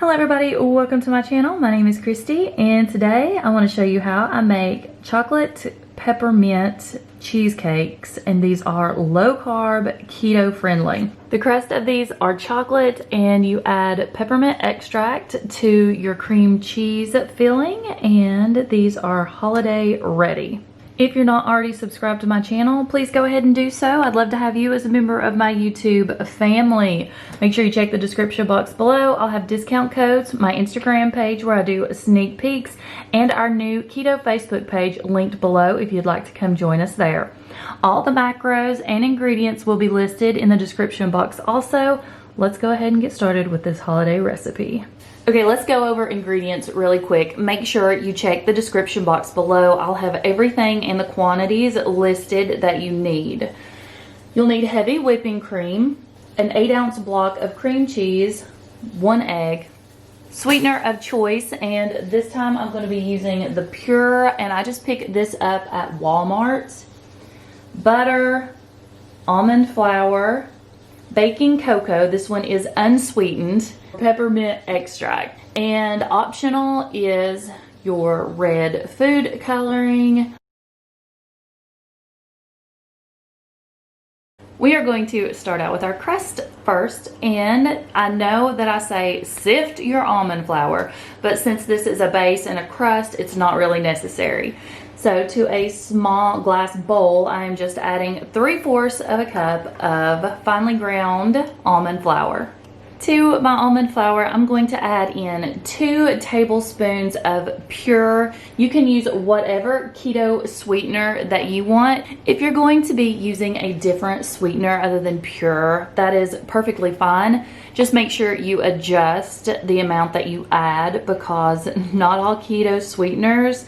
Hello everybody, welcome to my channel. My name is Kristi and today I want to show you how I make chocolate peppermint cheesecakes, and these are low carb, keto friendly. The crust of these are chocolate and you add peppermint extract to your cream cheese filling, and these are holiday ready. If you're not already subscribed to my channel, please go ahead and do so. I'd love to have you as a member of my YouTube family. Make sure you check the description box below. I'll have discount codes, my Instagram page where I do sneak peeks, and our new keto Facebook page linked below if you'd like to come join us there. All the macros and ingredients will be listed in the description box also. Let's go ahead and get started with this holiday recipe. Okay, let's go over ingredients really quick. Make sure you check the description box below. I'll have everything and the quantities listed that you need. You'll need heavy whipping cream, an 8-ounce block of cream cheese, 1 egg, sweetener of choice, and this time I'm going to be using the Pyure, and I just picked this up at Walmart, butter, almond flour, baking cocoa, this one is unsweetened, peppermint extract, and optional is your red food coloring. We are going to start out with our crust first, and I know that I say sift your almond flour, but since this is a base and a crust, it's not really necessary. So to a small glass bowl, I am just adding 3/4 of a cup of finely ground almond flour. To my almond flour, I'm going to add in 2 tablespoons of Pyure. You can use whatever keto sweetener that you want. If you're going to be using a different sweetener other than Pyure, that is perfectly fine. Just make sure you adjust the amount that you add, because not all keto sweeteners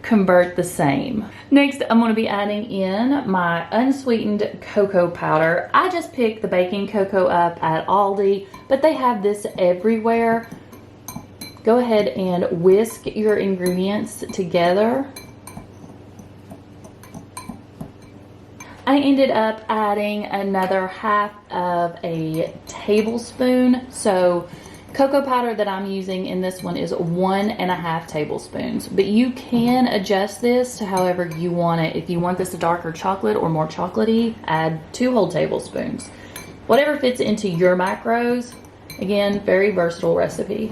convert the same. Next, I'm going to be adding in my unsweetened cocoa powder. I just picked the baking cocoa up at Aldi, but they have this everywhere. Go ahead and whisk your ingredients together. I ended up adding another 1/2 of a tablespoon. So cocoa powder that I'm using in this one is 1.5 tablespoons, but you can adjust this to however you want it. If you want this a darker chocolate or more chocolatey, add 2 whole tablespoons. Whatever fits into your macros. Again, very versatile recipe.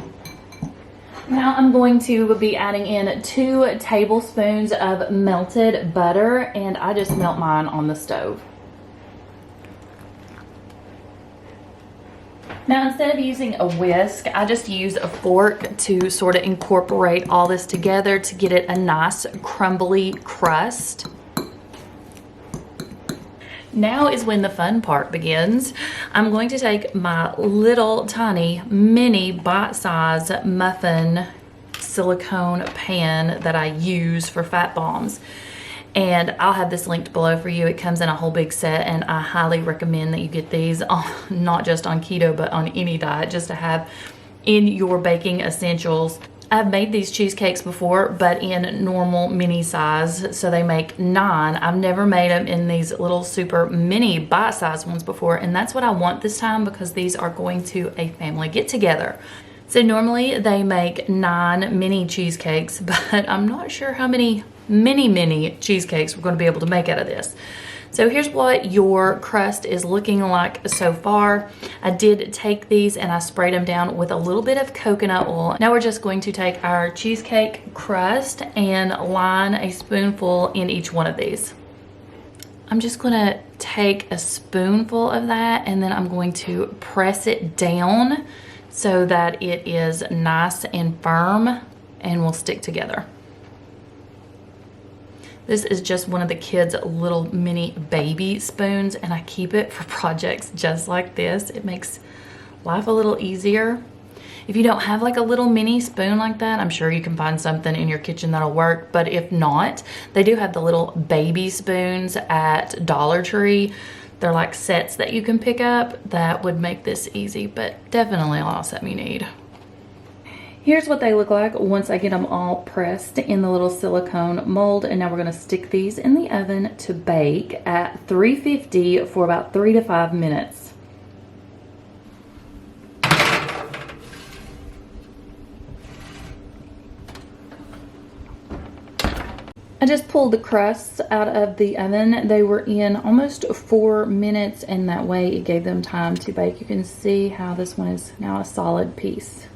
Now I'm going to be adding in 2 tablespoons of melted butter, and I just melt mine on the stove. Now, instead of using a whisk, I just use a fork to sort of incorporate all this together to get it a nice crumbly crust. Now is when the fun part begins. I'm going to take my little tiny mini bite-size muffin silicone pan that I use for fat bombs. And I'll have this linked below for you. It comes in a whole big set, and I highly recommend that you get these not just on keto but on any diet, just to have in your baking essentials. I've made these cheesecakes before, but in normal mini size, so they make 9. I've never made them in these little super mini bite-sized ones before, and that's what I want this time because these are going to a family get-together. So normally they make 9 mini cheesecakes, but I'm not sure how many mini cheesecakes we're going to be able to make out of this. So here's what your crust is looking like so far. I did take these and I sprayed them down with a little bit of coconut oil. Now we're just going to take our cheesecake crust and line a spoonful in each one of these. I'm just going to take a spoonful of that, and then I'm going to press it down so that it is nice and firm and will stick together. This is just one of the kids' little mini baby spoons, and I keep it for projects just like this. It makes life a little easier. If you don't have like a little mini spoon like that, I'm sure you can find something in your kitchen that'll work. But if not, they do have the little baby spoons at Dollar Tree. They're like sets that you can pick up that would make this easy, but definitely all something you need. Here's what they look like once I get them all pressed in the little silicone mold, and now we're going to stick these in the oven to bake at 350 for about 3 to 5 minutes. I just pulled the crusts out of the oven. They were in almost 4 minutes, and that way it gave them time to bake. You can see how this one is now a solid piece.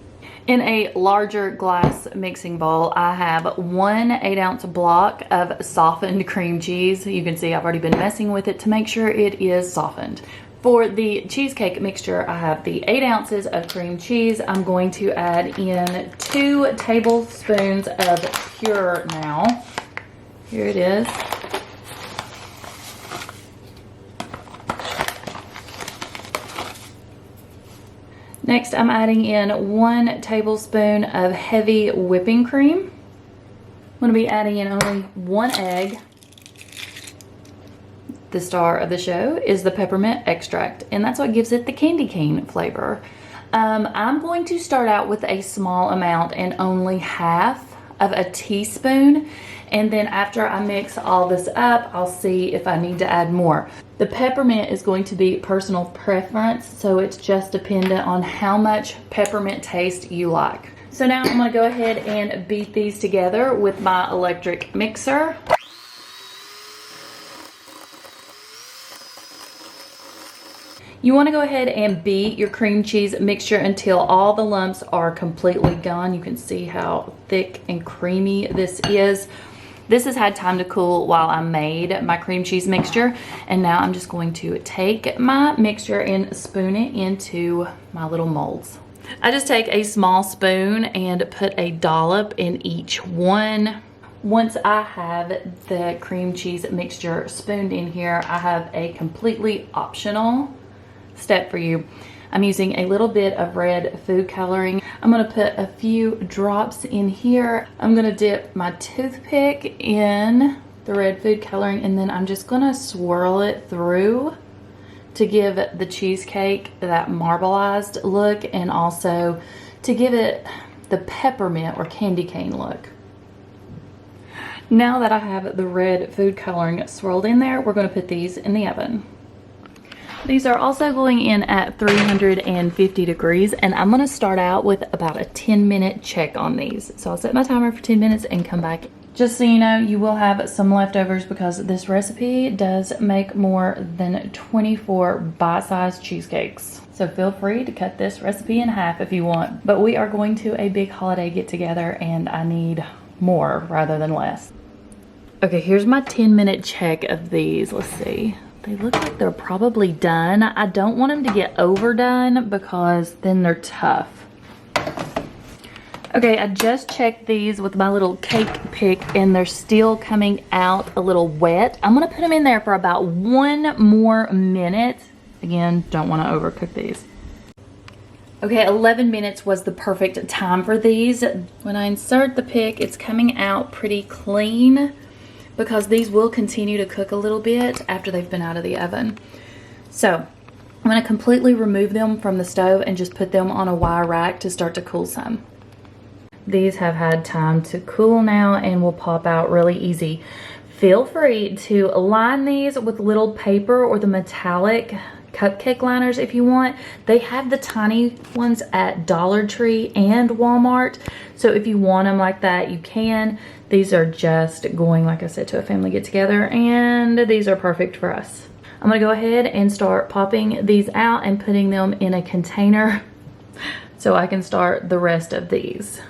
In a larger glass mixing bowl, I have 1 8-ounce block of softened cream cheese. You can see I've already been messing with it to make sure it is softened. For the cheesecake mixture, I have the 8 ounces of cream cheese. I'm going to add in 2 tablespoons of Pyure now. Here it is. Next, I'm adding in 1 tablespoon of heavy whipping cream. I'm going to be adding in only 1 egg. The star of the show is the peppermint extract, and that's what gives it the candy cane flavor. I'm going to start out with a small amount and only half of a teaspoon, and then after I mix all this up, I'll see if I need to add more. The peppermint is going to be personal preference, so it's just dependent on how much peppermint taste you like. So now I'm going to go ahead and beat these together with my electric mixer. You want to go ahead and beat your cream cheese mixture until all the lumps are completely gone. You can see how thick and creamy this is. This has had time to cool while I made my cream cheese mixture, and now I'm just going to take my mixture and spoon it into my little molds. I just take a small spoon and put a dollop in each one. Once I have the cream cheese mixture spooned in here, I have a completely optional step for you. I'm using a little bit of red food coloring. I'm going to put a few drops in here. I'm going to dip my toothpick in the red food coloring, and then I'm just going to swirl it through to give the cheesecake that marbleized look, and also to give it the peppermint or candy cane look. Now that I have the red food coloring swirled in there, we're going to put these in the oven. These are also going in at 350 degrees, and I'm going to start out with about a 10-minute check on these. So I'll set my timer for 10 minutes and come back. Just so you know, you will have some leftovers because this recipe does make more than 24 bite-sized cheesecakes. So feel free to cut this recipe in half if you want. But we are going to a big holiday get-together, and I need more rather than less. Okay, here's my 10-minute check of these. Let's see. They look like they're probably done. I don't want them to get overdone because then they're tough. Okay, I just checked these with my little cake pick, and they're still coming out a little wet. I'm gonna put them in there for about 1 more minute. Again, don't want to overcook these. Okay, 11 minutes was the perfect time for these. When I insert the pick, it's coming out pretty clean, because these will continue to cook a little bit after they've been out of the oven. So I'm going to completely remove them from the stove and just put them on a wire rack to start to cool some. These have had time to cool now and will pop out really easy. Feel free to line these with little paper or the metallic cupcake liners if you want. They have the tiny ones at Dollar Tree and Walmart, so if you want them like that, you can. These are just going, like I said, to a family get together, and these are perfect for us. I'm gonna go ahead and start popping these out and putting them in a container so I can start the rest of these.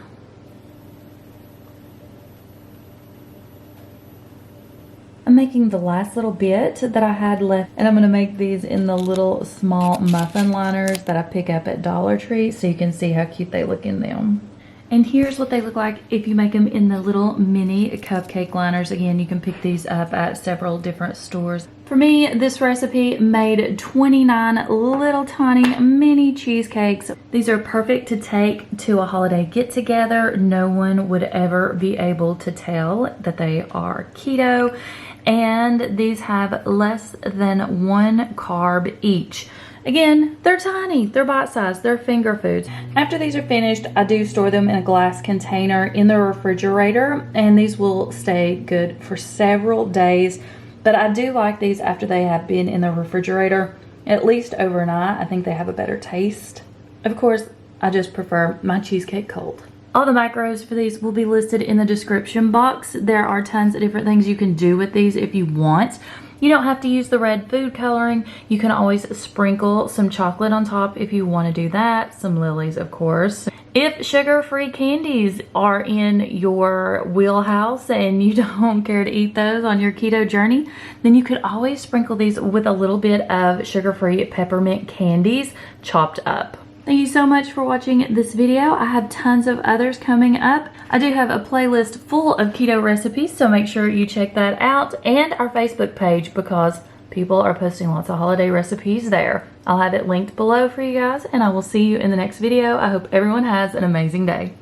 I'm making the last little bit that I had left, and I'm going to make these in the little small muffin liners that I pick up at Dollar Tree, so you can see how cute they look in them. And here's what they look like if you make them in the little mini cupcake liners. Again, you can pick these up at several different stores. For me, this recipe made 29 little tiny mini cheesecakes. These are perfect to take to a holiday get-together. No one would ever be able to tell that they are keto. And these have less than 1 carb each. Again, they're tiny, they're bite-sized, they're finger foods. After these are finished, I do store them in a glass container in the refrigerator, and these will stay good for several days. But I do like these after they have been in the refrigerator, at least overnight. I think they have a better taste. Of course, I just prefer my cheesecake cold. All the macros for these will be listed in the description box. There are tons of different things you can do with these if you want. You don't have to use the red food coloring. You can always sprinkle some chocolate on top if you want to do that. Some lilies, of course. If sugar-free candies are in your wheelhouse and you don't care to eat those on your keto journey, then you could always sprinkle these with a little bit of sugar-free peppermint candies chopped up. Thank you so much for watching this video. I have tons of others coming up. I do have a playlist full of keto recipes, so make sure you check that out, and our Facebook page because people are posting lots of holiday recipes there. I'll have it linked below for you guys, and I will see you in the next video. I hope everyone has an amazing day.